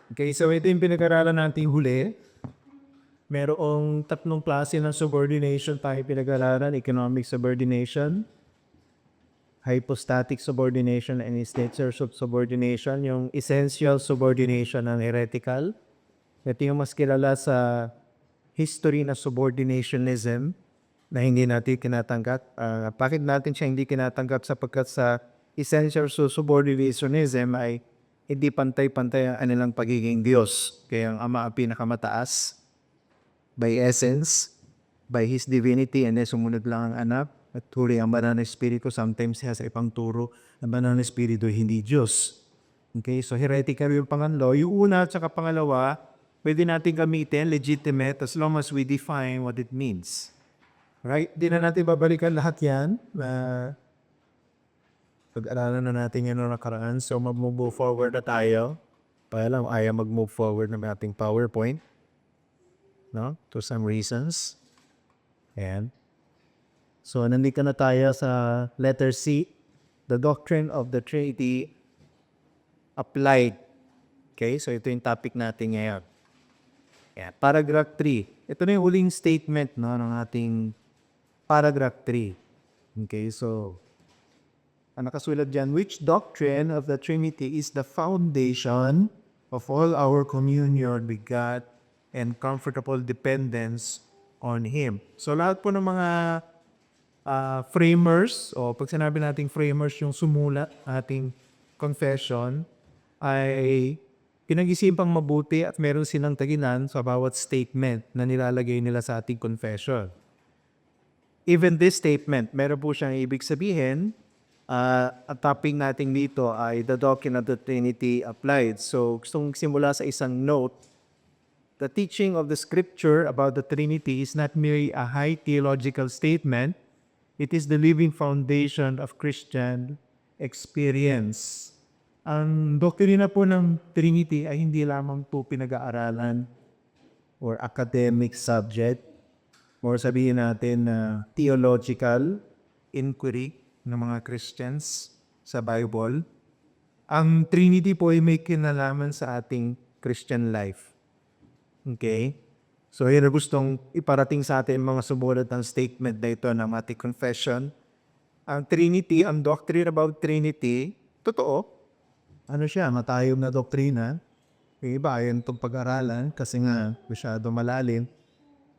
Okay, so ito yung pinag-aralan natin huli. Merong tatlong klase ng subordination tayo pinag-aralan: economic subordination, hypostatic subordination, and essential subordination. Yung essential subordination ng heretical. Ito yung mas kilala sa history na subordinationism na hindi natin kinatanggap. Bakit natin siya hindi kinatanggap? Sapagkat sa essential subordinationism ay hindi pantay-pantay ang anilang pagiging Diyos. Kaya ang Ama ang pinakamataas by essence, by His divinity, and then sumunod lang ang anak. At huli ang banal na espiritu, sometimes siya sa ibang turo, ang banal na espiritu hindi Diyos. Okay, so heretical yung pangatlo. Yung una at saka pangalawa, pwede natin gamitin, legitimate, as long as we define what it means. Right? Di na natin babalikan lahat yan. Pag-aralan na natin yan noong nakaraan. So mag-move forward na tayo. Kaya lang, ayaw mag-move forward ng ating PowerPoint. No? To some reasons. Ayan. So nandito na tayo sa letter C. The doctrine of the Trinity applied. Okay, so ito yung topic natin ngayon. Yeah, paragraph 3. Ito na yung huling statement, no, ng ating paragraph 3. Okay, so ang nakasulat dyan, which doctrine of the Trinity is the foundation of all our communion with God and comfortable dependence on Him. So lahat po ng mga framers, o pag sinabi nating framers, yung sumulat ating confession, ay pinag-isipang mabuti at meron silang taginan sa bawat statement na nilalagay nila sa ating confession. Even this statement, meron po siyang ibig sabihin. Ang topic natin dito ay the doctrine of the Trinity applied. So gustong simula sa isang note. The teaching of the Scripture about the Trinity is not merely a high theological statement. It is the living foundation of Christian experience. Ang doktrina po ng Trinity ay hindi lamang po pinag-aaralan or academic subject, or sabihin natin na theological inquiry ng mga Christians sa Bible. Ang Trinity po ay may kinalaman sa ating Christian life. Okay? So yun ang gustong iparating sa atin mga sumulat ng statement na ito ng ating confession. Ang Trinity, ang doctrine about Trinity, totoo. Ano siya? Matayog na doktrina. Yung iba, ayaw itong pag-aralan kasi nga masyado malalim.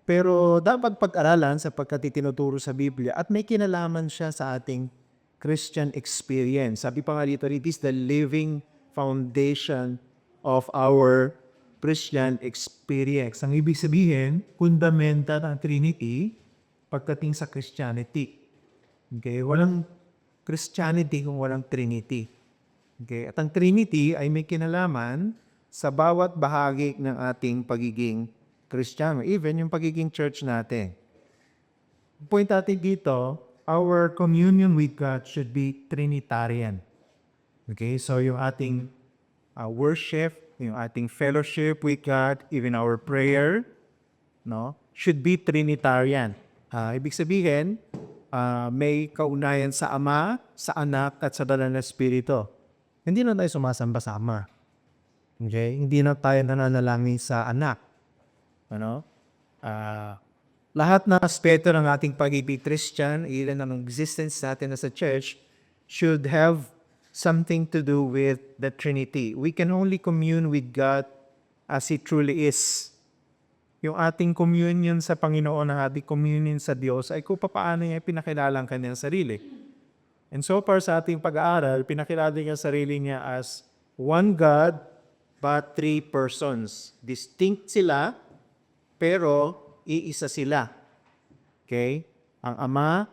Pero dapat pag-aralan sapagkat itinuturo sa Biblia at may kinalaman siya sa ating Christian experience. Sabi pa nga dito, it is the living foundation of our Christian experience. Ang ibig sabihin, fundamental ng Trinity pagdating sa Christianity. Okay? Walang Christianity kung walang Trinity. Okay? At ang Trinity ay may kinalaman sa bawat bahagi ng ating pagiging Kristiyano, even yung pagiging church natin. Point natin dito, our communion with God should be Trinitarian. Okay? So yung ating worship, yung ating fellowship with God, even our prayer, no, should be Trinitarian. Ibig sabihin, may kaunayan sa Ama, sa Anak, at sa Banal na Espiritu. Hindi na tayo sumasamba sa Ama. Okay? Hindi na tayo nananalangin sa Anak. Ano? Lahat na aspeto ng ating pag-ibig Christian, ilan ang existence natin as a church, should have something to do with the Trinity. We can only commune with God as He truly is. Yung ating communion sa Panginoon, ang ating communion sa Diyos, ay kung paano niya pinakilala ang kanyang sarili. And so far sa ating pag-aaral, pinakilala niya ang sarili niya as one God, but three persons. Distinct sila, pero iisa sila. Okay? Ang Ama,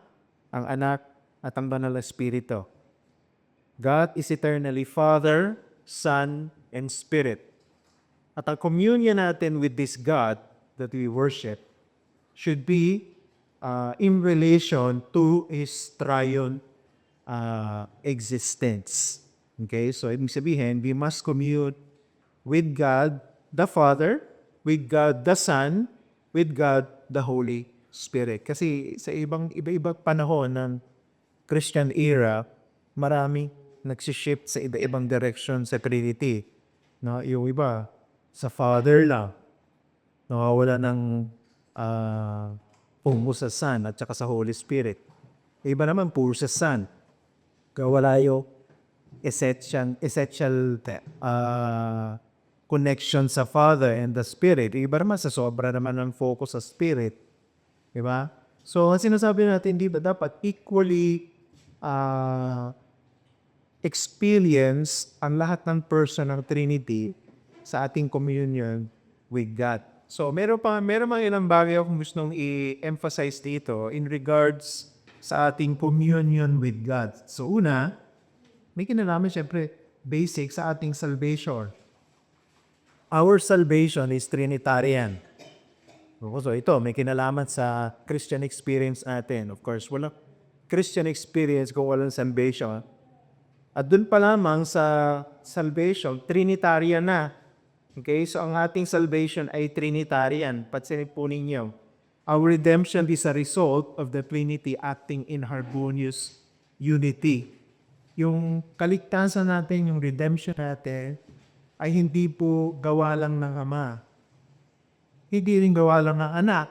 ang Anak, at ang Banal na Espiritu. God is eternally Father, Son, and Spirit. At ang communion natin with this God that we worship should be in relation to His triune existence. Okay? So, ibig sabihin, we must commune with God the Father, with God the Son, with God the Holy Spirit. Kasi sa iba-ibang panahon ng Christian era, marami nagsishift sa iba-ibang direction sa Trinity. No, yung iba, sa Father lang. Nawawala ng puro sa Son at saka sa Holy Spirit. Iba naman puro sa Son. Wala yung essential connection sa Father and the Spirit. Iba naman sa sobra naman ng focus sa Spirit. Diba? So, ang sinasabi natin, di ba, dapat equally experience ang lahat ng person ng Trinity sa ating communion with God. So, meron mga ilang bagay akong gustong i-emphasize dito in regards sa ating communion with God. So, una, may kinalaman syempre basic sa ating salvation. Our salvation is Trinitarian. So ito, may kinalaman sa Christian experience natin. Of course, walang Christian experience kung walang salvation. At dun pa lamang sa salvation, Trinitarian na. Okay, so ang ating salvation ay Trinitarian. Pansinin po ninyo. Our redemption is a result of the Trinity acting in harmonious unity. Yung kaligtasan natin, yung redemption natin, ay hindi po gawa lang ng Ama. Hindi rin gawa lang ng Anak.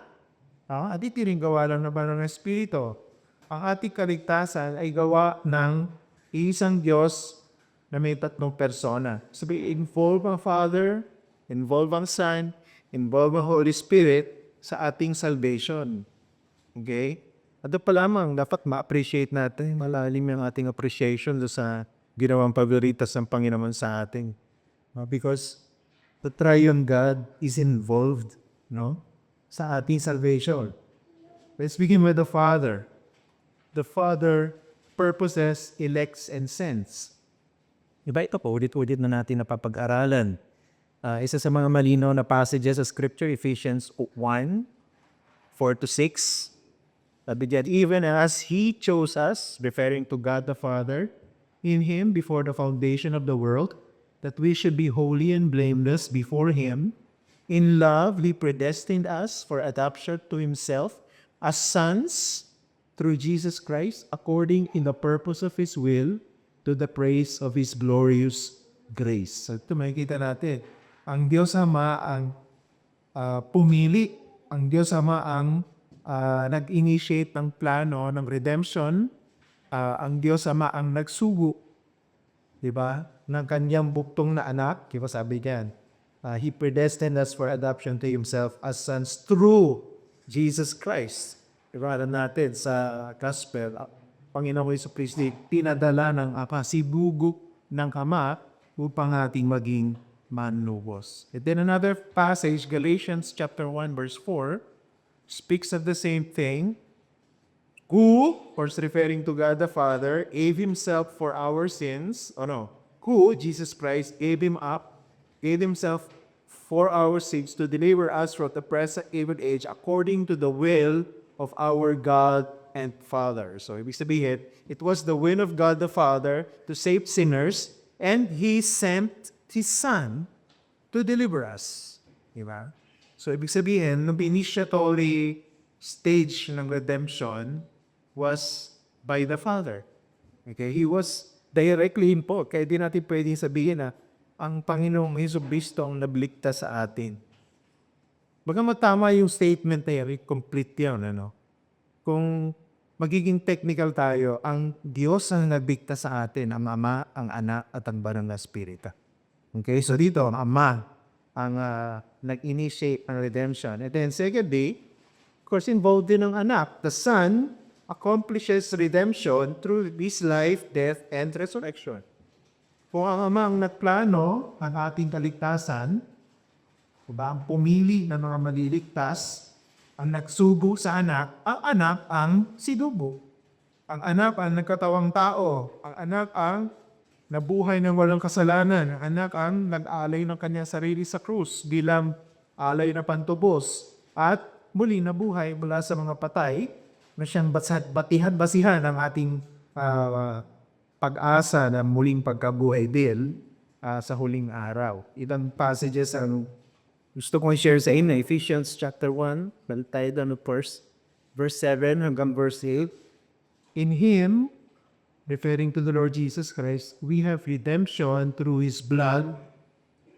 At hindi rin gawa lang ng Espiritu. Ang ating kaligtasan ay gawa ng isang Diyos na may tatlong persona. Sabi, involve ang Father, involve ang Son, involve ang Holy Spirit sa ating salvation. Okay? At pa lamang, dapat ma-appreciate natin, malalim yung ating appreciation sa ginawang pagdiritas ng Panginoon sa ating. Because the triune God is involved, sa ating salvation. Let's begin with the Father. The Father purposes, elects, and sends. Diba ito po, ulit-ulit na natin napapag-aralan. Isa sa mga malinaw na passages sa Scripture, Ephesians 1, 4-6. Sabi diyan, even as He chose us, referring to God the Father, in Him before the foundation of the world, that we should be holy and blameless before Him. In love, He predestined us for adoption to Himself as sons through Jesus Christ, according in the purpose of His will, to the praise of His glorious grace. So ito makikita natin. Ang Diyos Ama ang pumili. Ang Diyos Ama ang nag-initiate ng plano ng redemption. Ang Diyos Ama ang nagsugo, diba, ng kanyang buktong na anak. Diba sabi niyan? He predestined us for adoption to Himself as sons through Jesus Christ. Diba natin sa Gospel, Panginoon Jesucristo tinadala ng Ama, sibugo ng Ama upang ating maging manlubos. And then another passage, Galatians chapter 1 verse 4, speaks of the same thing. Who, of course referring to God the Father, gave Himself for our sins. Who, Jesus Christ, gave Himself for our sins to deliver us from the present evil age according to the will of our God and Father. So, ibig sabihin, it was the will of God the Father to save sinners, and He sent His Son to deliver us. Diba? So, ibig sabihin, the initiatory stage ng redemption was by the Father. Okay? He was directly involved. Kaya di natin pwedeng sabihin na ang Panginoong Jesucristo ang nabligtas sa atin. Bagamat tama yung statement na yan, complete yan. Kung magiging technical tayo, ang Diyos ang nagbigtas sa atin, ang Ama, ang Anak, at ang Banal na Espiritu. Okay, so dito, ang Ama ang nag-initiate ng redemption. And then secondly, of course, involved din ang Anak. The Son accomplishes redemption through His life, death, and resurrection. Kung ang Ama ang nagplano ang ating kaligtasan, ang pumili na mga maliligtas, ang nagsugo sa anak, ang anak ang sinubo. Ang anak ang nagkatawang tao. Ang anak ang nabuhay ng walang kasalanan. Ang anak ang nag-alay ng kanyang sarili sa krus bilang alay na pantubos. At muli nabuhay mula sa mga patay na siyang basihan ng ating pag-asa na muling pagkabuhay din sa huling araw. Ilang passages ang gusto kong i-share sa inyo, Ephesians chapter 1, bantay doon verse 7 hanggang verse 8. In Him, referring to the Lord Jesus Christ, we have redemption through His blood,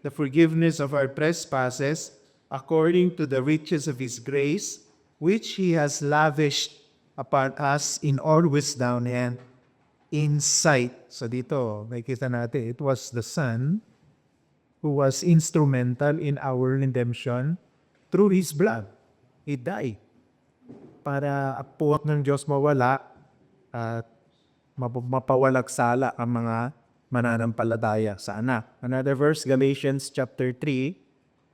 the forgiveness of our trespasses, according to the riches of His grace, which He has lavished upon us in all wisdom and insight. So dito, makikita natin, it was the Son who was instrumental in our redemption through His blood. He died para ang puwak ng Diyos mawala at mapawalag sala ang mga mananampalataya sa anak. Another verse, Galatians chapter 3,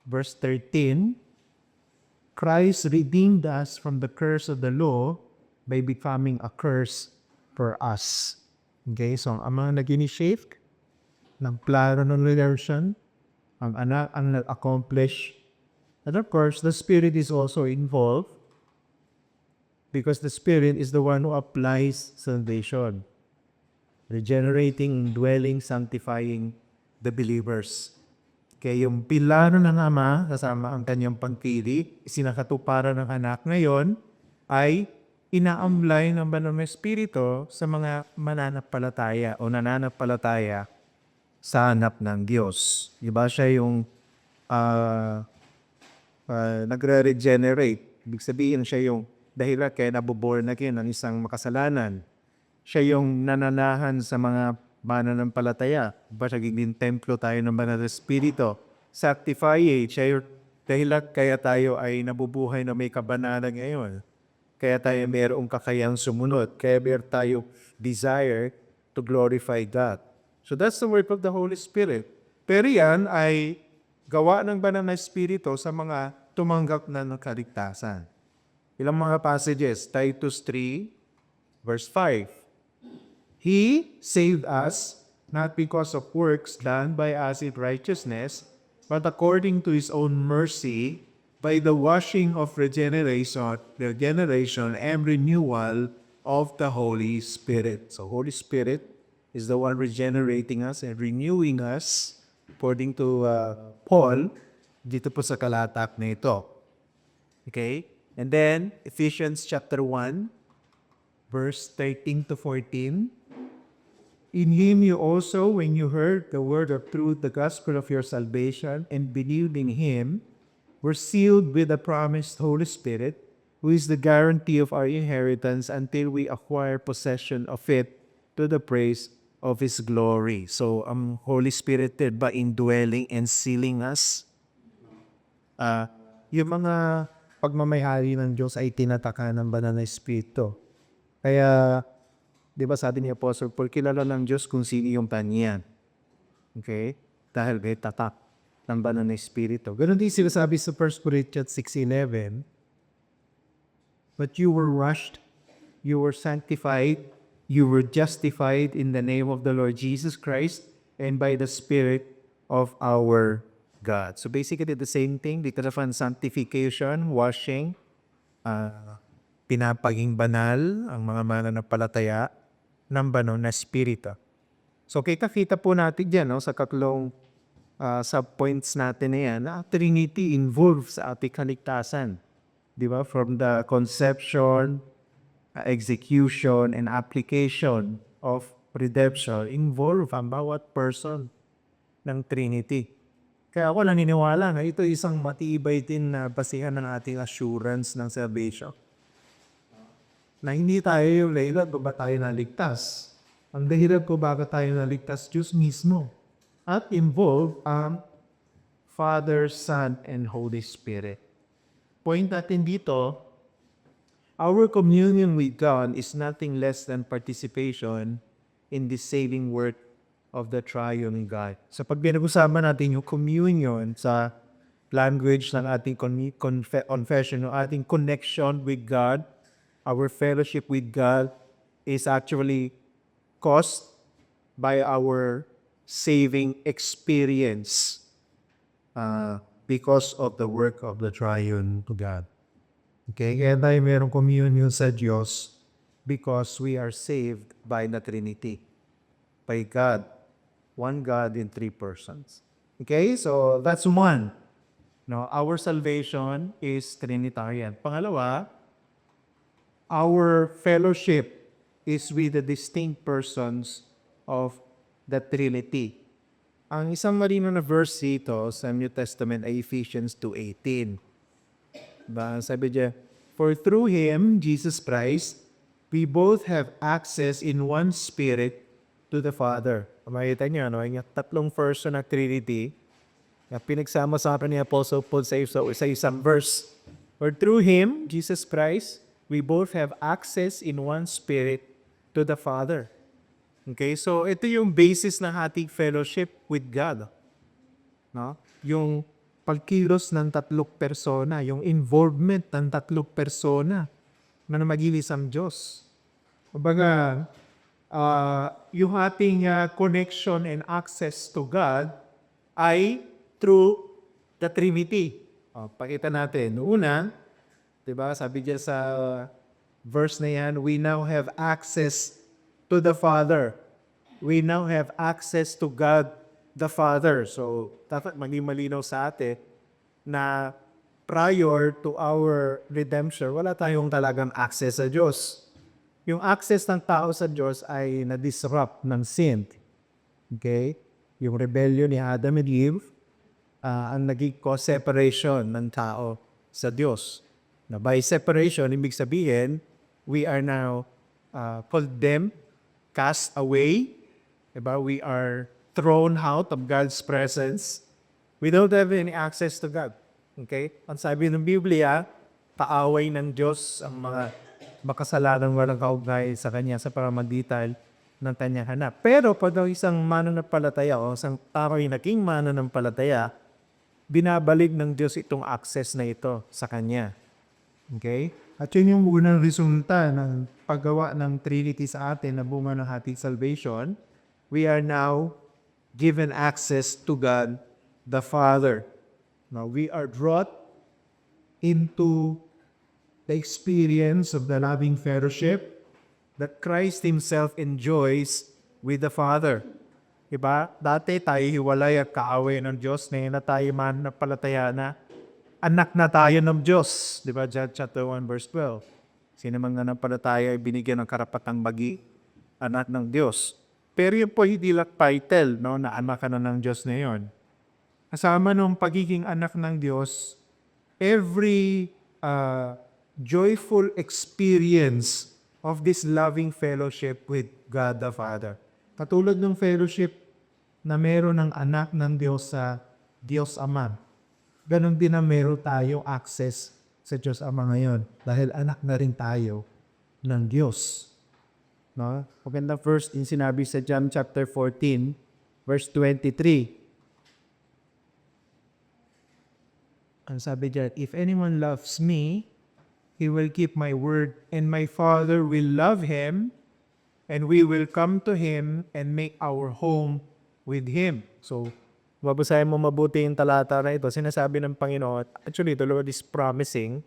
verse 13, Christ redeemed us from the curse of the law by becoming a curse for us. Okay, so ang mga nag-initiate ng plano ng redemption, ang anak ang nag-accomplish. And of course, the Spirit is also involved because the Spirit is the one who applies salvation, regenerating, indwelling, sanctifying the believers. Kaya yung pilano ng Ama kasama ang kanyang pagpili, isinakatuparan ng anak ngayon ay inaamlay ng Banal na Espiritu sa mga mananampalataya o nananampalataya sa anak ng Diyos. Diba siya yung nagre-regenerate. Ibig sabihin siya yung dahilan kaya nabuborn again ng isang makasalanan. Siya yung nananahan sa mga mananampalataya. Diba siya giging templo tayo ng Banal na Espiritu. Sanctify, siya yung dahilan kaya tayo ay nabubuhay na may kabanalan ngayon. Kaya tayo mayroong kakayang sumunod. Kaya meron tayo desire to glorify God. So that's the work of the Holy Spirit. Pero yan ay gawa ng Banal na Espiritu sa mga tumanggap na ng kaligtasan. Ilang mga passages, Titus 3, verse 5. He saved us, not because of works done by us in righteousness, but according to His own mercy, by the washing of regeneration and renewal of the Holy Spirit. So Holy Spirit is the one regenerating us and renewing us, according to Paul, dito po sa kalatak na ito. Okay? And then, Ephesians chapter 1, verse 13 to 14. In Him you also, when you heard the word of truth, the gospel of your salvation, and believed in Him, were sealed with the promised Holy Spirit, who is the guarantee of our inheritance until we acquire possession of it to the praise of His glory. So, ang Holy Spirit did ba indwelling and sealing us? Yung mga pagmamayari ng Diyos ay tinataka ng Banal na Espiritu. Kaya, di ba sabi ni Apostle Paul, kilala ng Diyos kung sino yung Kanya. Okay? Dahil may tatak ng Banal na Espiritu. Ganun din sinasabi sa 1 Corinthians 6:11, but you were washed, you were sanctified, you were justified in the name of the Lord Jesus Christ and by the Spirit of our God. So basically the same thing, because of sanctification, washing, pinapaging banal ang mga mananampalataya ng Banal na Espiritu. So kita po natin dyan sa katlong subpoints natin na yan, na Trinity involves sa ating kaligtasan. Di ba? From the conception, execution, and application of redemption, involve ang bawat person ng Trinity. Kaya ako naniniwala na ito isang matibay din na basihan ng ating assurance ng salvation. Na hindi tayo yung dahilan kung ba tayo naligtas. Ang dahilan kung bakit tayo naligtas, Diyos mismo. At involve ang Father, Son, and Holy Spirit. Point natin dito, our communion with God is nothing less than participation in the saving work of the triune God. So pag pinag-usapan natin yung communion sa language ng ating confession, yung ating connection with God, our fellowship with God is actually caused by our saving experience because of the work of the triune God. Okay, kaya tayo mayroong communion sa Diyos because we are saved by the Trinity, by God. One God in three persons. Okay, so that's one. No, our salvation is Trinitarian. Pangalawa, our fellowship is with the distinct persons of the Trinity. Ang isang marino na verse dito sa New Testament ay Ephesians 2:18. Diba? Sabi niya, "For through Him, Jesus Christ, we both have access in one Spirit to the Father." Makita niyo, ano? Yung tatlong person ng Trinity, na pinagsama sa akin ni Apostle Paul sa isang verse. "For through Him, Jesus Christ, we both have access in one Spirit to the Father." Okay, so ito yung basis ng ating fellowship with God. No? Yung pagkilos ng tatlong persona, yung involvement ng tatlong persona na magilisang Diyos. Kumbaga, yung ating connection and access to God ay through the Trinity. Pakita natin. Una, diba, sabi diyan sa verse na yan, we now have access to the Father. We now have access to God the Father. So, dapat maging malinaw sa atin na prior to our redemption, wala tayong talagang access sa Diyos. Yung access ng tao sa Diyos ay na-disrupt ng sin. Okay? Yung rebellion ni Adam and Eve, ang naging cause separation ng tao sa Diyos. Na by separation, ibig sabihin, we are now condemned, cast away, diba? We are thrown out of God's presence. We don't have any access to God. Okay? Ang sabi ng Biblia, kaaway ng Diyos ang mga makasalanang walang kaugnay sa Kanya sa pamamagitan ng Kanyang anak. Pero pag isang mananampalataya o isang tao ay naging mananampalataya, binabalik ng Diyos itong access na ito sa Kanya. Okay? At yun yung unang resulta ng paggawa ng Trinity sa atin na bunga ng ating salvation. We are now given access to God the Father. Now, we are brought into the experience of the loving fellowship that Christ Himself enjoys with the Father. Diba? Dati tayo hiwalay at kaaway ng Diyos, na tayo mananampalataya na anak na tayo ng Diyos. Diba? John chapter 1 verse 12. Sino mang nanampalataya ay binigyan ng karapatang maging anak ng Diyos. Pero yun po hindi lang title, no, na anak ka na ng Diyos na yun. Kasama nung pagiging anak ng Diyos, every joyful experience of this loving fellowship with God the Father. Katulad ng fellowship na meron ng anak ng Diyos sa Diyos Ama. Ganon din na meron tayo access sa Diyos Ama ngayon dahil anak na rin tayo ng Diyos. No? Magandang verse din sinabi sa John chapter 14, verse 23. Ang sabi diyan, "If anyone loves me, he will keep my word, and my Father will love him, and we will come to him and make our home with him." So, babasahin mo mabuti yung talata na ito. Sinasabi ng Panginoon, actually, the Lord is promising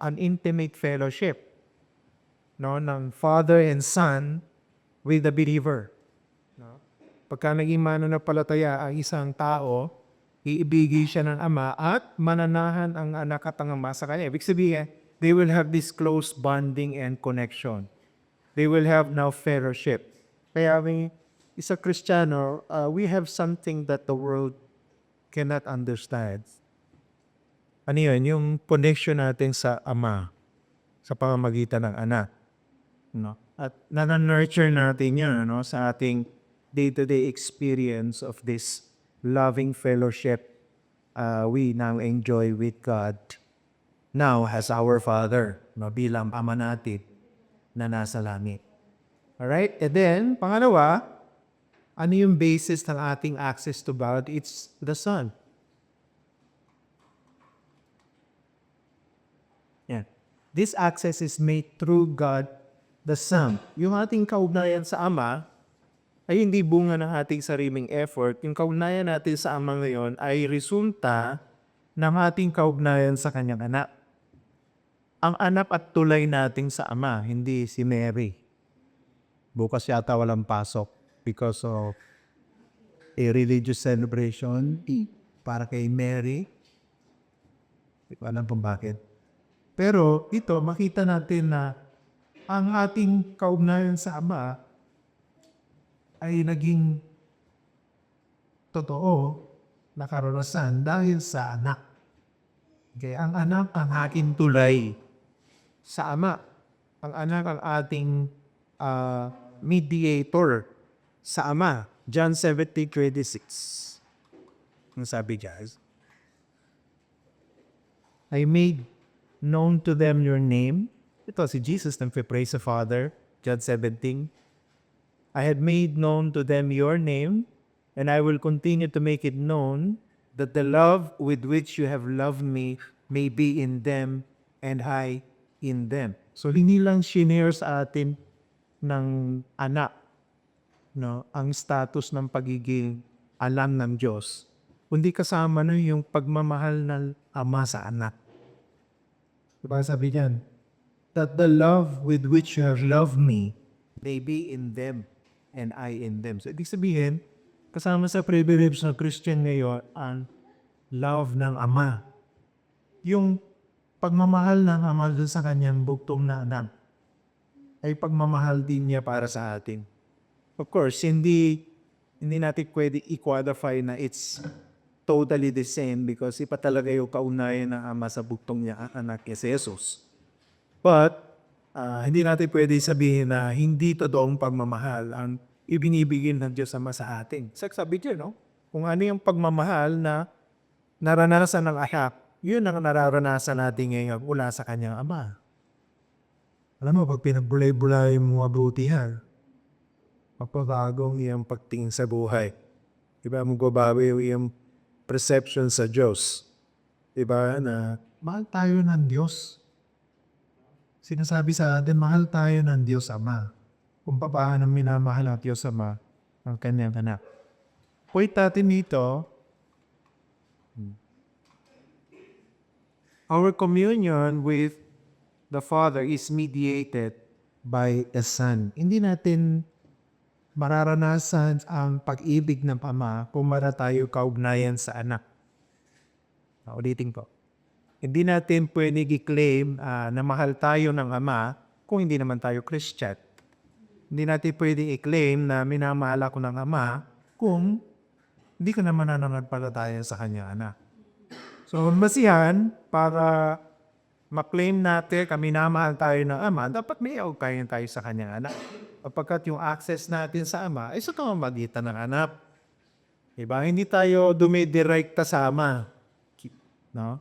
an intimate fellowship, no, ng Father and Son with the believer. No? Pagka naging mananampalataya ang isang tao, iibigay siya ng Ama at mananahan ang anak at ang ama sa kanya. Ibig sabihin, they will have this close bonding and connection. They will have now fellowship. Kaya isa Kristiyano, we have something that the world cannot understand. Ano yun? Yung connection natin sa Ama sa pamamagitan ng anak. No? At na-nurture natin yun, no? Sa ating day-to-day experience of this loving fellowship we now enjoy with God now as our Father, no? Bilang Ama natin na nasa langit. Alright? And then, pangalawa, ano yung basis ng ating access to God? It's the Son. Yeah. This access is made through God the Son. Yung ating kaugnayan sa Ama ay hindi bunga ng ating sariling effort. Yung kaugnayan natin sa Ama ngayon ay resulta ng ating kaugnayan sa Kanyang anak. Ang anak at tulay natin sa Ama, hindi si Mary. Bukas yata walang pasok because of a religious celebration para kay Mary. Hindi ko alam kung bakit. Pero ito, makita natin na ang ating kaugnayan sa Ama ay naging totoo na karanasan dahil sa anak. Okay, ang anak ang aking tulay sa ama. Ang anak ang ating mediator sa ama. John 17:26. Ang sabi guys, I made known to them your name. Ito si Jesus nagpe-pray sa Father. John 17. I had made known to them your name, and I will continue to make it known, that the love with which you have loved me may be in them, and I in them. So, hindi lang shinare sa atin ng anak, no, ang status ng pagiging alam ng Diyos, kundi kasama na yung pagmamahal ng ama sa anak. Diba sabi niyan, that the love with which you have loved me may be in them, and I in them. So, ibig sabihin, kasama sa privilege ng Christian ngayon ang love ng Ama. Yung pagmamahal ng Ama sa kanyang buktong na anak ay pagmamahal din niya para sa atin. Of course, hindi natin pwede i-qualify na it's totally the same because iba talaga yung kaunayan ng Ama sa buktong niya, ang anak niya si Jesus. But, hindi natin pwede sabihin na hindi totoong pagmamahal ang ibinibigay ng Diyos Ama sa atin. Sabi dyan, no? Kung ano yung pagmamahal na naranasan ng anak, yun ang nararanasan natin ngayon mula sa kanyang Ama. Alam mo, pag pinagbulay-bulay mo mabutihan, magpapagong iyang pagtingin sa buhay. Diba, magbabawi yung perception sa Diyos. Diba, na mahal tayo ng Diyos. Sinasabi sa atin, mahal tayo ng Diyos Ama. Kung paano minamahal ng Diyos Ama ang kanyang anak. Point natin dito, our communion with the Father is mediated by the Son. Hindi natin mararanasan ang pag-ibig ng Ama kung wala tayo kaugnayan sa anak. Ulitin ko. Hindi natin pwede i-claim na mahal tayo ng Ama kung hindi naman tayo Christian. Hindi natin pwede i-claim na minamahal ako ng Ama kung hindi ko naman nananampalataya sa kanya anak. So, masihan, para ma-claim natin kami minamahal tayo ng Ama, dapat may ugnayan tayo sa kanyang anak. Kapagkat yung access natin sa Ama ay sa pamamagitan ng anak. Diba? Hindi tayo dumidirekta sa Ama. No?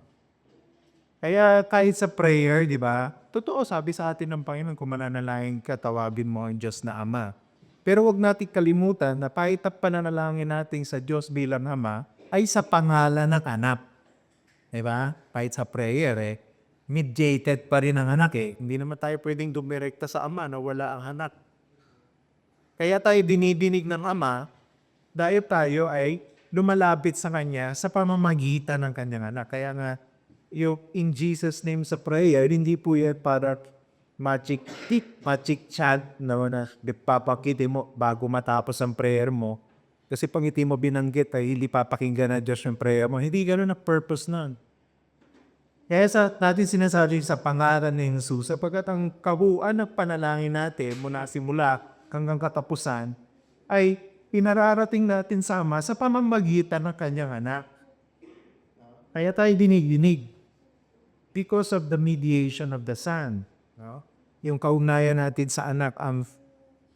Kaya kahit sa prayer, di ba? Totoo, sabi sa atin ng Panginoon, kung mananalangin ka, tawagin mo ang Diyos na Ama. Pero wag natin kalimutan na pahitap pananalangin natin sa Diyos bilang Ama ay sa pangalan ng anak. Di ba? Kahit sa prayer, mediated pa rin ang anak Hindi naman tayo pwedeng dumirekta sa Ama na wala ang anak. Kaya tayo dinidinig ng Ama dahil tayo ay lumalapit sa Kanya sa pamamagitan ng Kanyang anak. Kaya nga, yung in Jesus' name sa prayer, hindi po yan para magic chant na papakitin mo bago matapos ang prayer mo. Kasi pag hindi mo binanggit ay hindi papakinggan na Diyos yung prayer mo. Hindi gano'n ang purpose nun. Kaya natin sinasabi sa pangalan ni Jesus, sapagkat ang kabuuan ng panalangin natin mula simula hanggang katapusan ay pinararating natin sama sa pamamagitan ng kanyang anak. Kaya tayo dinig-dinig. Because of the mediation of the Son. No? Yung kaugnayan natin sa anak ang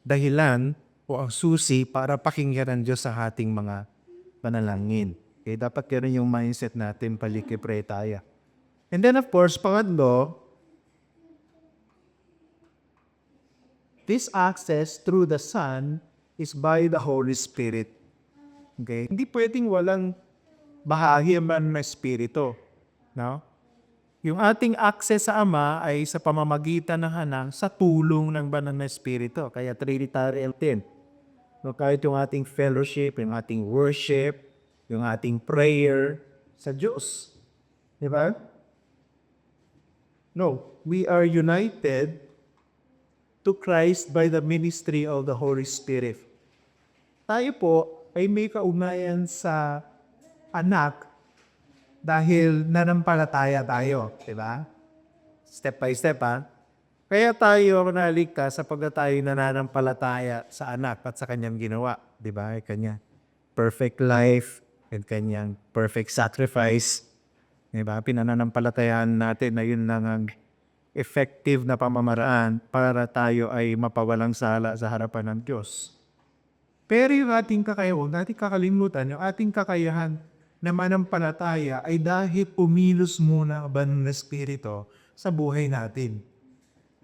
dahilan o ang susi para pakinggan ng Diyos sa ating mga panalangin. Kaya dapat gano'n yung mindset natin palikipre tayo. And then of course, pangatlo, this access through the Son is by the Holy Spirit. Okay? Hindi pwedeng walang bahagi man ng Espiritu. No? Yung ating access sa Ama ay sa pamamagitan ng anak sa tulong ng banal na Espiritu. Kaya Trinitarian din. No, kahit yung ating fellowship, yung ating worship, yung ating prayer sa Diyos. Di ba? No, we are united to Christ by the ministry of the Holy Spirit. Tayo po ay may kaugnayan sa anak dahil nanampalataya tayo, di ba? Step by step, Kaya tayo naligtas sapagkat tayo nananampalataya sa anak at sa kanyang ginawa, di ba? Kanya. perfect life and kanyang perfect sacrifice. Diba? Pinananampalatayaan natin na yun lang ang effective na pamamaraan para tayo ay mapawalang sala sa harapan ng Diyos. Pero yung ating kakayahan, huwag natin kakalimutan, yung ating kakayahan na manampalataya ay dahil pumilos muna ang banal na Espiritu sa buhay natin.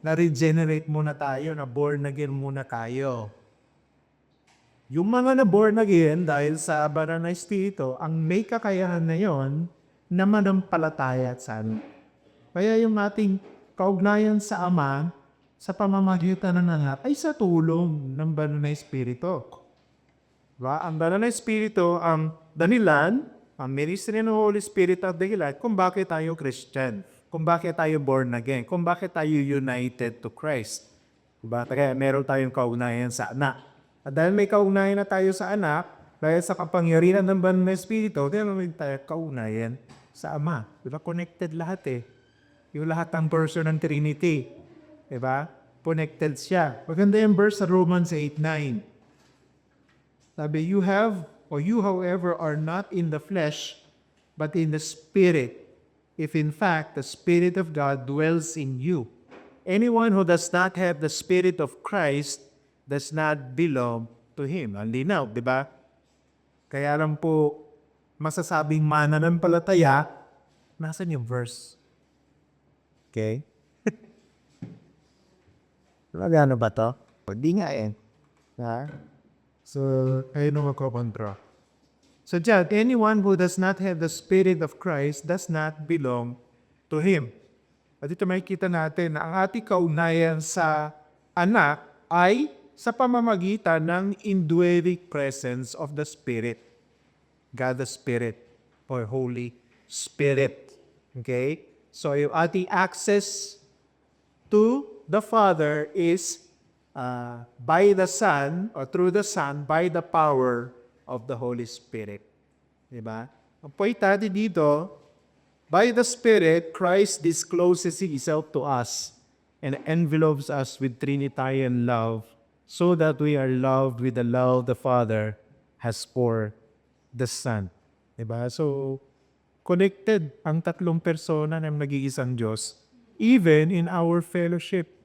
Na-regenerate muna tayo, na born again muna tayo. Yung mga na born again dahil sa banal na Espiritu, ang may kakayahan na yon na manampalataya sa amin. Kaya yung ating kaugnayan sa Ama, sa pamamagitan ng anak, ay sa tulong ng banal na Espiritu. Diba? Ang banal na Espiritu, ang dahilan, ang ministry ng Holy Spirit ang dahilan kung bakit tayo Christian, kung bakit tayo born again, kung bakit tayo united to Christ. Diba? Kaya meron tayong kaugnayan sa anak. At dahil may kaugnayan na tayo sa anak, dahil sa kapangyarihan ng banal na Espiritu, dahil may tayo kaugnayan sa Ama. Diba? Connected lahat eh. Yung lahat ng person ng Trinity. Diba? Connected siya. Maganda yung verse sa Romans 8:9. Sabi, you however are not in the flesh, but in the Spirit, if in fact the Spirit of God dwells in you. Anyone who does not have the Spirit of Christ does not belong to Him. Ang linaw, di ba? Kaya lang po, masasabing mananampalataya, nasan yung verse? Okay? Magano ba to? Hindi nga eh. Ha? So, kayo na magkakontra. So, dyan, anyone who does not have the Spirit of Christ does not belong to Him. At ito makikita natin na ang ating kaugnayan sa anak ay sa pamamagitan ng indwelling presence of the Spirit. God the Spirit or Holy Spirit. Okay? So, yung ating access to the Father is by the Son, or through the Son, by the power of the Holy Spirit. Diba? Ang point natin dito, by the Spirit, Christ discloses Himself to us and envelopes us with Trinitarian love so that we are loved with the love the Father has for the Son. Diba? So, connected ang tatlong persona ng nag-iisang Diyos even in our fellowship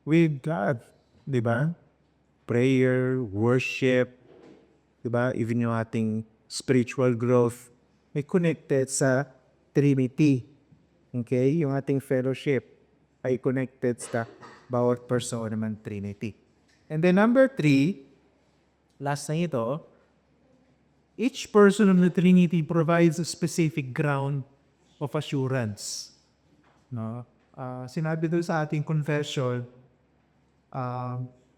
with God, di ba? Prayer, worship, di ba? Even yung ating spiritual growth may connected sa Trinity. Okay? Yung ating fellowship ay connected sa bawat persona ng Trinity. And then number 3, last na ito, each person of the Trinity provides a specific ground of assurance. No? Sinabi doon sa ating confession,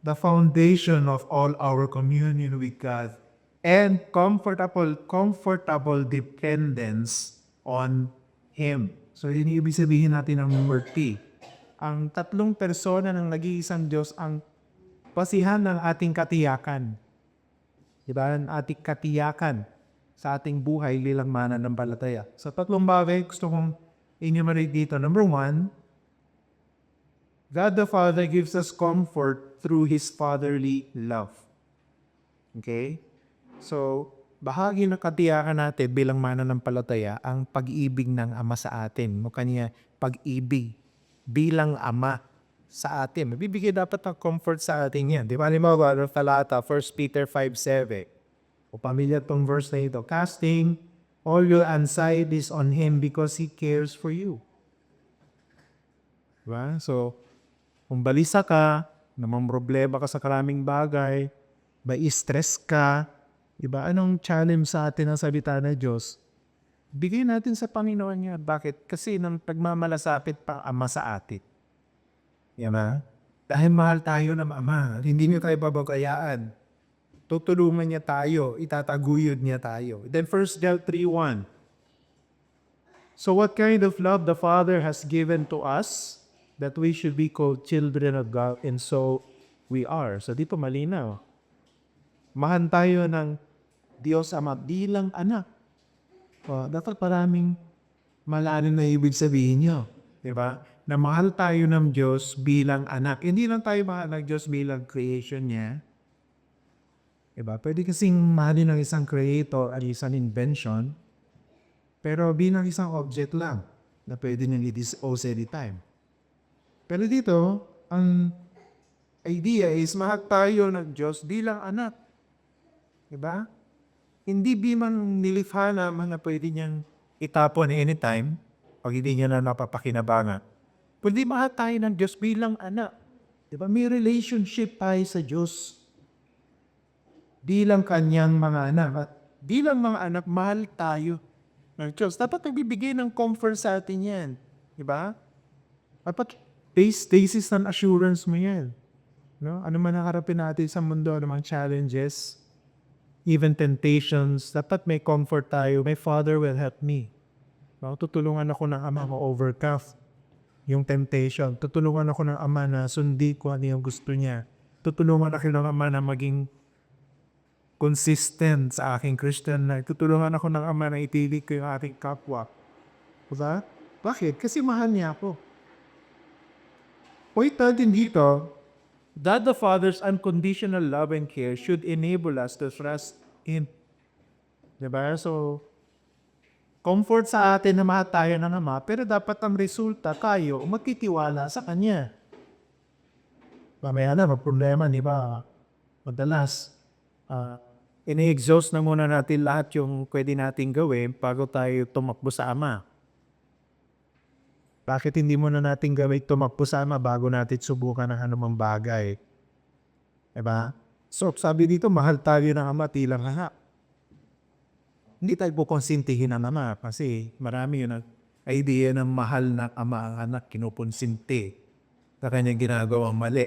the foundation of all our communion with God and comfortable dependence on Him. So, yun yung ibig sabihin natin ng number 3. Ang tatlong persona ng nag-iisang Diyos ang basihan ng ating katiyakan. Diba? Ang ating katiyakan sa ating buhay bilang mananampalataya. Sa tatlong bagay, gusto kong enumerate dito. Number 1, God the Father gives us comfort through His fatherly love. Okay? So, bahagi ng katiyakan natin bilang mananampalataya ang pag-ibig ng Ama sa atin. O kanya pag-ibig bilang Ama sa atin. Mabibigay dapat ng comfort sa atin yan. Di ba? Halimbawa, talata, 1 Peter 5:7. O pamilya tong verse na ito. Casting all your anxieties on Him because He cares for you. Diba? So, kung balisa ka, namang problema ka sa karaming bagay, stress ka, diba? Anong challenge sa atin ang salita ng Diyos? Bigay natin sa Panginoon niya. Bakit? Kasi nang pagmamalasapit pa Ama sa atin. Diba? Dahil mahal tayo ng Ama, hindi niyo tayo babagayaan. Tutulungan niya tayo, itataguyod niya tayo. Then 1 John 3:1. So what kind of love the Father has given to us that we should be called children of God, and so we are. So dito malinaw. Mahal tayo ng Diyos Ama bilang anak. Dapat maraming malalim na ibig sabihin nyo. Diba? Na mahal tayo ng Diyos bilang anak. Hindi lang tayo mahal ng Diyos bilang creation niya. Diba? Pwede kasing mahalin ng isang creator at isang invention, pero bilang isang object lang na pwede nang i-dispose anytime. Pero dito, ang idea is mahal tayo ng Diyos bilang anak. Diba? Hindi bilang nilikha naman na pwede niyang itapon anytime pag hindi niya na napapakinabangan. Kundi mahal tayo ng Diyos bilang anak. Diba? May relationship tayo sa Diyos bilang kanyang mga anak. At bilang mga anak, mahal tayo ng Diyos. Dapat nagbibigay ng comfort sa atin yan. Diba? Dapat basis ng assurance mo yan. No? Ano man nakarapin natin sa mundo, ano mga challenges, even temptations, dapat may comfort tayo. My Father will help me. No? Tutulungan ako ng Ama ko overcome yung temptation. Tutulungan ako ng Ama na sundi ko ano yung gusto niya. Tutulungan ako ng Ama na maging consistent sa aking Christian life. Tutulungan ako ng Ama na itilig ko yung ating kapwa. Diba? Bakit? Kasi mahal niya ako. Point natin dito, that the Father's unconditional love and care should enable us to trust Him. Diba? So, comfort sa atin na mahal tayo ng Ama, pero dapat ang resulta tayo magtitiwala sa Kanya. Mamaya na, problema, di ba? Madalas, ini-exhaust na muna natin lahat yung pwede natin gawin bago tayo tumakbo sa Ama. Bakit hindi muna natin gawin tumakbo sa Ama bago natin subukan ng anumang bagay? Diba? So, sabi dito, mahal tayo ng Ama tilang anak. Hindi tayo kukonsintihin ng Ama kasi marami yun ang idea ng mahal ng Ama ang anak, kinukonsinti sa kanyang ginagawang mali.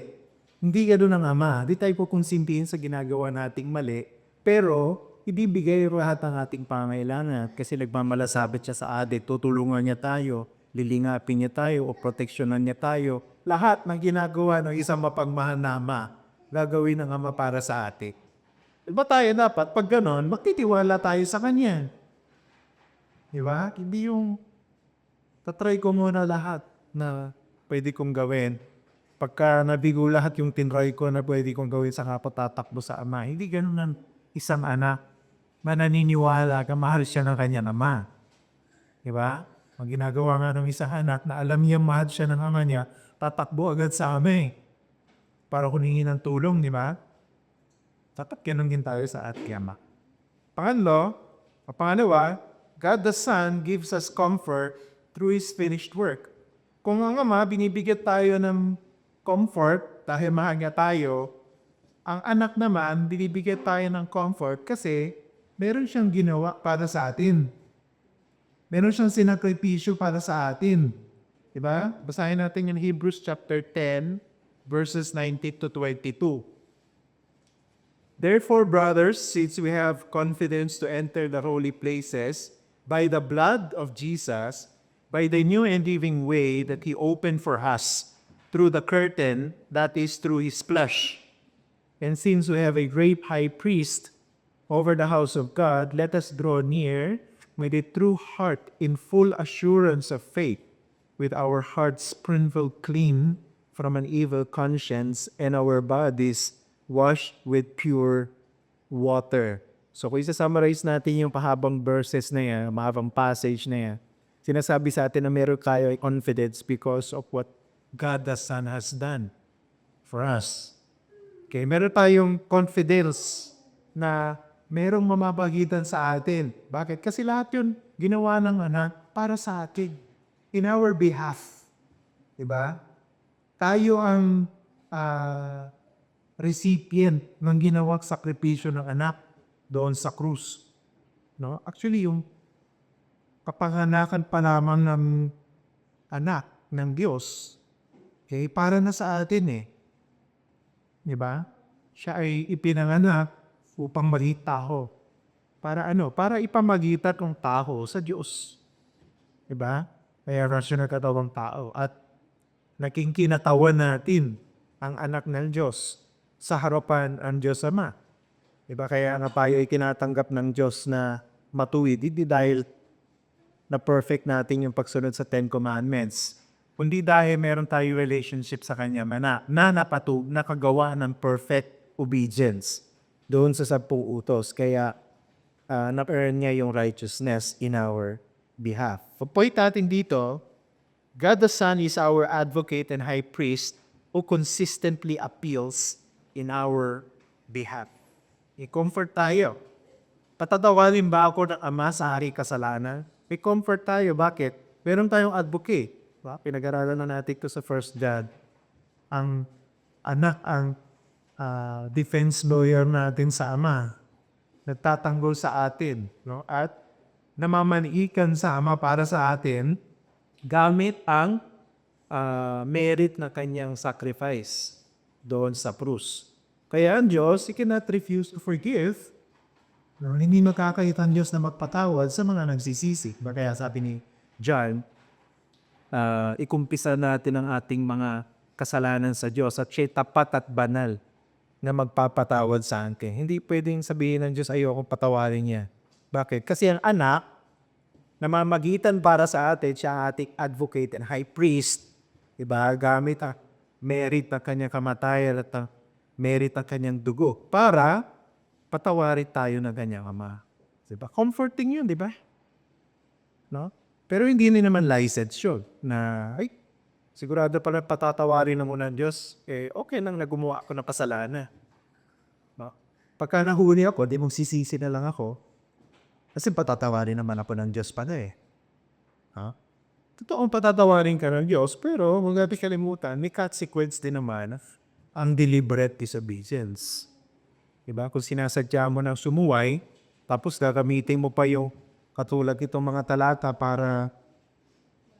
Hindi ka doon ng Ama. Hindi tayo kukonsintihin sa ginagawa nating mali, pero ibibigay lahat ng ating pangailangan kasi nagmamalasabit siya sa atin, tutulungan niya tayo, lilingapin niya tayo o proteksyonan niya tayo. Lahat ng ginagawa ng isang mapagmahal na Ama, gagawin ng Ama para sa atin. Diba tayo dapat, pag ganon, magtitiwala tayo sa Kanya. Diba? Hindi yung tatry ko muna lahat na pwede kong gawin. Pagka nabigo lahat yung tinry ko na pwede kong gawin sa kapatatakbo sa Ama. Hindi ganon ng isang anak. Mananiniwala ka, mahal siya ng kanyang Ama. Diba? Ang ginagawa nga ng isang anak na alam niya mahal siya ng Ama niya, tatakbo agad sa Ama para kunin ng tulong, di ba? Dapat ganun din tayo sa ating Ama. Pangalawa, God the Son gives us comfort through His finished work. Kung ang Ama, binibigyan tayo ng comfort dahil mahal niya tayo, ang anak naman, binibigyan tayo ng comfort kasi meron siyang ginawa para sa atin. Meron siyang sinakripisyo para sa atin. Diba? Basahin natin yung Hebrews chapter 10, verses 19 to 22. Therefore, brothers, since we have confidence to enter the holy places by the blood of Jesus, by the new and living way that He opened for us through the curtain, that is through His flesh. And since we have a great high priest over the house of God, let us draw near with a true heart in full assurance of faith, with our hearts sprinkled clean from an evil conscience and our bodies washed with pure water. So kung isa-summarize natin yung pahabang verses na yan, mahabang passage na yan, sinasabi sa atin na meron tayo confidence because of what God the Son has done for us. Okay, meron tayong confidence na merong mamapagitan sa atin. Bakit? Kasi lahat yun ginawa ng anak para sa atin. In our behalf. Diba? Tayo ang recipient ng ginawang sakripisyo ng anak doon sa krus. No? Actually, yung kapanganakan pa lamang ng anak ng Diyos, para na sa atin . Diba? Siya ay ipinanganak upang maging tao. Para ano? Para ipamagitan ng tao sa Diyos. Diba? Kaya siya nagkatawang tao. At naging kinatawan natin ang anak ng Diyos sa harapan ang Diyos Ama. Diba? Kaya nga tayo ay kinatanggap ng Diyos na matuwid, hindi dahil na perfect natin yung pagsunod sa Ten Commandments, kundi dahil meron tayo relationship sa Kanya na nakagawa ng perfect obedience. doon sa 10 utos. Kaya na-earn niya yung righteousness in our behalf. Ang point natin dito, God the Son is our advocate and high priest who consistently appeals in our behalf. I-comfort tayo. Patatawarin ba ako ng Ama sa hari kasalanan? May comfort tayo. Bakit? Meron tayong advocate. Diba? Pinag-aralan na natin ito sa 1 John. Ang anak ang defense lawyer natin sa Ama. Nagtatanggol sa atin. No? At namamaniikan sa Ama para sa atin gamit ang merit na kanyang sacrifice doon sa krus. Kaya ang Diyos, He cannot refuse to forgive. No, hindi makakait ang Diyos na magpatawad sa mga nagsisisi. Kaya sabi ni John, ikumpisa natin ang ating mga kasalanan sa Diyos at siya tapat at banal na magpapatawad sa atin. Hindi pwedeng sabihin ng Diyos, ayokong patawarin niya. Bakit? Kasi ang anak, namamagitan para sa atin, siya ang ating advocate and high priest. Diba? Gamit ang merit ng kanyang kamatayan at ang merit ng kanyang dugo para patawarin tayo ng kanyang Ama. Diba? Comforting yun, di ba? No? Pero hindi naman license yun na, ay, sigurado pala patatawarin na muna ng Diyos, okay nang nagumawa ako ng kasalanan. No? Pagka nahuli ako, di mong sisisi na lang ako, kasi patatawarin naman ako ng Diyos pala eh. Ha? Totoong patatawarin ka ng Diyos, pero huwag natin kalimutan, may consequence din naman ang deliberate disobedience. Diba? Kung sinasadya mo ng sumuway, tapos gagamitin mo pa yung katulad itong mga talata para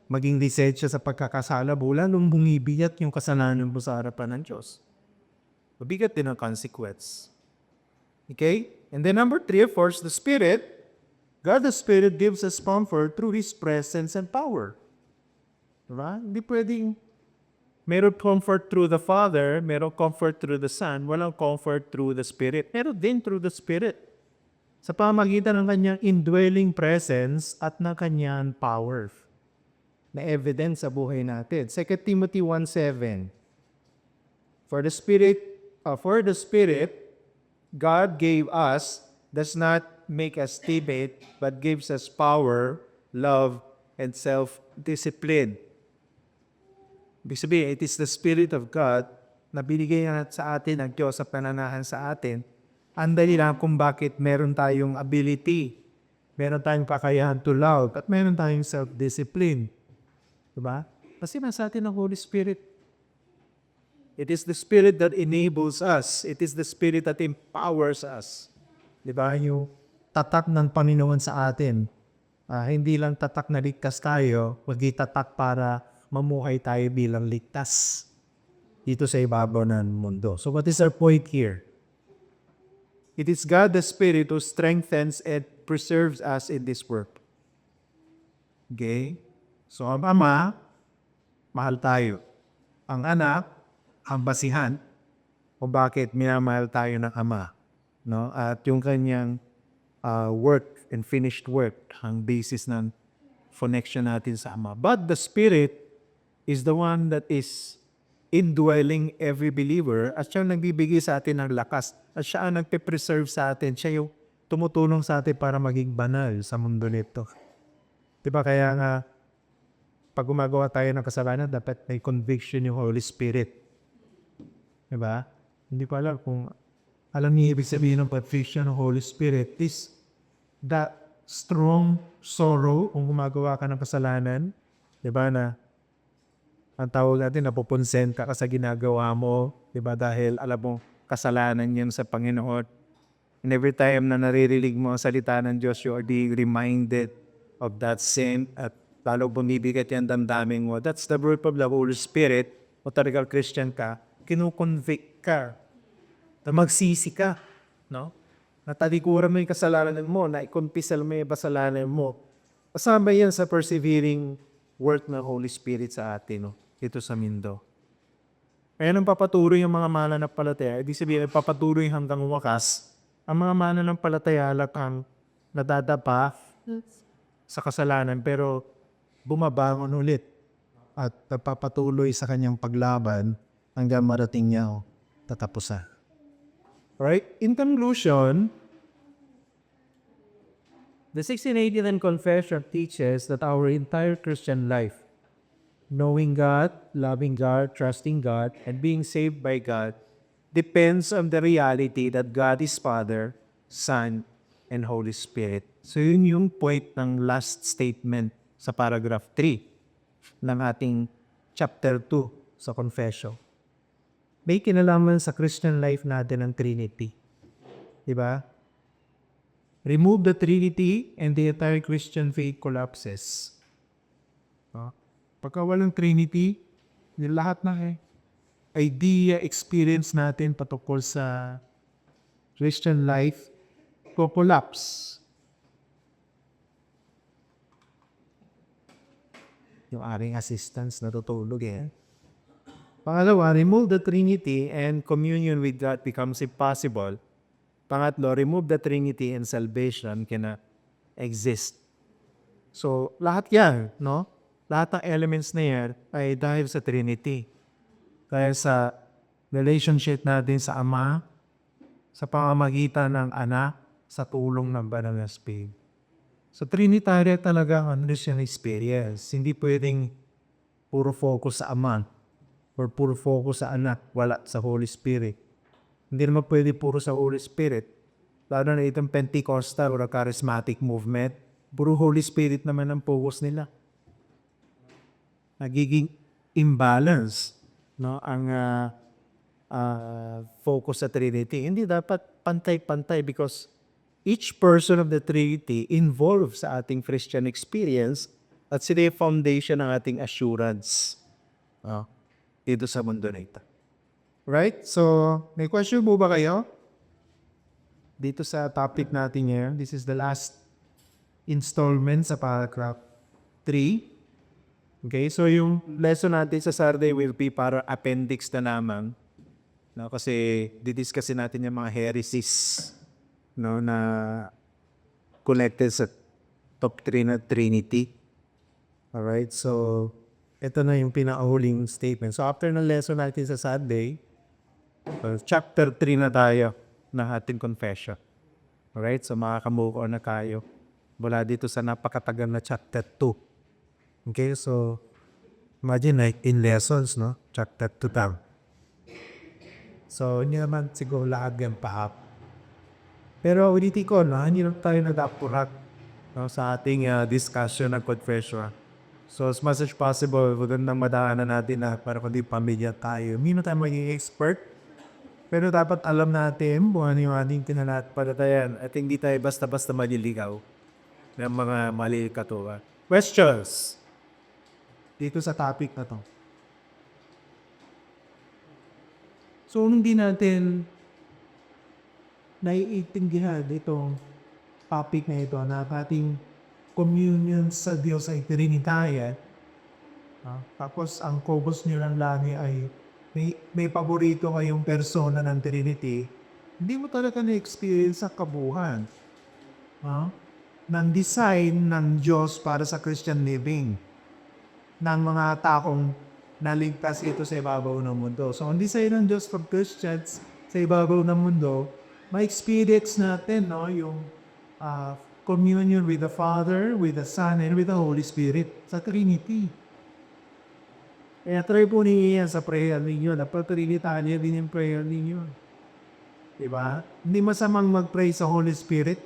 maging lisensya sa pagkakasala, bulan nung bumibiyat yung kasalanan mo sa harapan ng Diyos. Mabigat din ang consequence. Okay? And then number 3, of course, the Spirit. God the Spirit gives us comfort through His presence and power. Diba? Hindi pwedeng meron comfort through the Father, meron comfort through the Son, walang comfort through the Spirit. Meron din through the Spirit. Sa pamagitan ng kanyang indwelling presence at ng kanyang power na evidence sa buhay natin. 2 Timothy 1:7. For the Spirit, God gave us, does not make us timid, but gives us power, love, and self-discipline. Ibig sabihin, it is the Spirit of God na binigay sa atin ng Diyos sa pananahan sa atin. Ang dahilan kung bakit meron tayong ability, meron tayong kakayahan to love, at meron tayong self-discipline. Diba? Kasi nasa atin ang Holy Spirit. It is the Spirit that enables us. It is the Spirit that empowers us. Diba? Yung tatak ng Panginoon sa atin. Hindi lang tatak na ligtas tayo, kundi tatak para mamuhay tayo bilang ligtas dito sa ibabaw ng mundo. So what is our point here? It is God the Spirit who strengthens and preserves us in this work. Okay? So ang Ama, mahal tayo. Ang anak, ang basihan kung bakit minamahal tayo ng Ama. No? At yung kanyang work and finished work, ang basis ng connection natin sa Ama. But the Spirit is the one that is indwelling every believer at siya ang nagbibigay sa atin ng lakas at siya ang nagpe-preserve sa atin. Siya yung tumutulong sa atin para maging banal sa mundo nito. Diba kaya nga pag gumagawa tayo ng kasalanan, dapat may conviction yung Holy Spirit. Diba? Hindi pa alam kung alam niyo ibig sabihin ng conviction ng Holy Spirit is that strong sorrow kung gumagawa ka ng kasalanan. Diba na ang tawag natin, napuponsenta ka sa ginagawa mo, di ba? Dahil alam mo, kasalanan yan sa Panginoon. And every time na naririnig mo ang salita ng Diyos, you are being reminded of that sin at lalo bumibigat yan damdamin mo. That's the work of the Holy Spirit. O talagang Christian ka, kinukonvict ka. Na magsisi ka. No? Natalikuran mo yung kasalanan mo, na ikumpisal mo yung kasalanan mo. Kasama yan sa persevering work ng Holy Spirit sa atin. No? Ito sa mundo. Kaya nang papatuloy yung mga mananampalataya, ibig sabihin, papatuloy hanggang wakas, ang mga mananampalataya lang nadadapa sa kasalanan, pero bumabangon ulit at nagpapatuloy sa kanyang paglaban hanggang marating niya tatapusan. Right? In conclusion, the 1689 Confession teaches that our entire Christian life, knowing God, loving God, trusting God, and being saved by God, depends on the reality that God is Father, Son, and Holy Spirit. So yun yung point ng last statement sa paragraph 3 ng ating chapter 2 sa Confession. May kinalaman sa Christian life natin ang Trinity. Diba? Remove the Trinity and the entire Christian faith collapses. Pagka walang Trinity, yung lahat ng idea, experience natin patungkol sa Christian life, collapse. Yung aring assistance natutulog Pangalawa, remove the Trinity and communion with God becomes impossible. Pangatlo, remove the Trinity and salvation cannot exist. So, lahat yan, no? Lahat ng elements na yan ay dahil sa Trinity. Dahil sa relationship natin sa Ama, sa pamamagitan ng Anak, sa tulong ng Banal na Espiritu. So, Trinitarian talaga ang Christian experience. Hindi pwedeng puro focus sa Ama or puro focus sa Anak, wala sa Holy Spirit. Hindi naman pwede puro sa Holy Spirit. Lalo na itong Pentecostal or charismatic movement, puro Holy Spirit naman ang focus nila. Nagiging imbalance, no, ang focus sa Trinity. Hindi dapat pantay-pantay because each person of the Trinity involved sa ating Christian experience at sila yung foundation ng ating assurance dito sa mundo na ito. Right? So, may question mo ba kayo? Dito sa topic natin ngayon, this is the last installment sa paragraph 3. Okay, so yung lesson natin sa Saturday will be para appendix na naman. No, kasi didiscuss natin yung mga heresies, no, na connected sa doctrine of Trinity. Alright, so ito na yung pinakahuling statement. So after ng lesson natin sa Saturday, chapter 3 na tayo ng ating confession. Alright, so makakamuko na kayo mula dito sa napakatagal na chapter 2. Okay, so imagine 19 lessons, no? Chapter 2 tam. So hindi naman siguro lahat yung pahap. Pero ulitin ko, no? Hindi naman tayo nadapurat, no, sa ating discussion ng confession. So as much as possible, magandang madaanan natin na para kundi pamilya tayo. Hindi na tayo maging expert, pero dapat alam natin kung ano yung ating tinanampalatayaan at hindi tayo basta-basta maliligaw ng mga mali katuwa. Questions? Dito sa topic na to. So, hindi natin naiintindihan itong topic na ito na ating communion sa Diyos ay Trinitarian. Tapos, ang focus nyo lang lagi ay may paborito kayong persona ng Trinity. Hindi mo talaga na-experience sa kabuhan ng design ng Diyos para sa Christian living ng mga taong naligtas ito sa ibabaw ng mundo. So, ang design ng Diyos for Christians sa ibabaw ng mundo, ma-experience natin, no, yung communion with the Father, with the Son, and with the Holy Spirit sa Trinity. Kaya try po ninyo yan sa prayer ninyo. Dapat Trinitarian din yung prayer ninyo. Diba? Hindi masamang mag-pray sa Holy Spirit.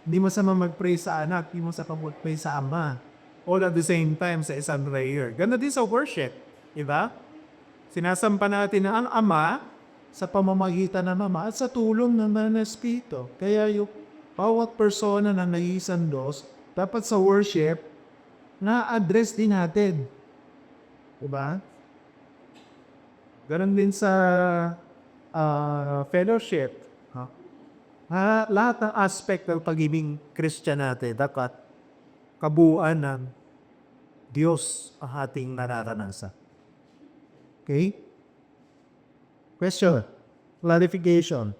Hindi masamang mag-pray sa Anak. Hindi masamang mag-pray sa Ama. All at the same time sa isang prayer. Ganda din sa worship. Diba? Sinasampa natin na ang Ama sa pamamagitan ng Ama at sa tulong ng Banal na Espiritu. Kaya yung bawat persona na nag-iisang Diyos, dapat sa worship, na-address din natin. Diba? Ganon din sa fellowship. Lahat ng aspect ng pag-ibig Christian natin, dapat kabuuan ng Diyos ang ating nararanasan. Okay? Question. Clarification.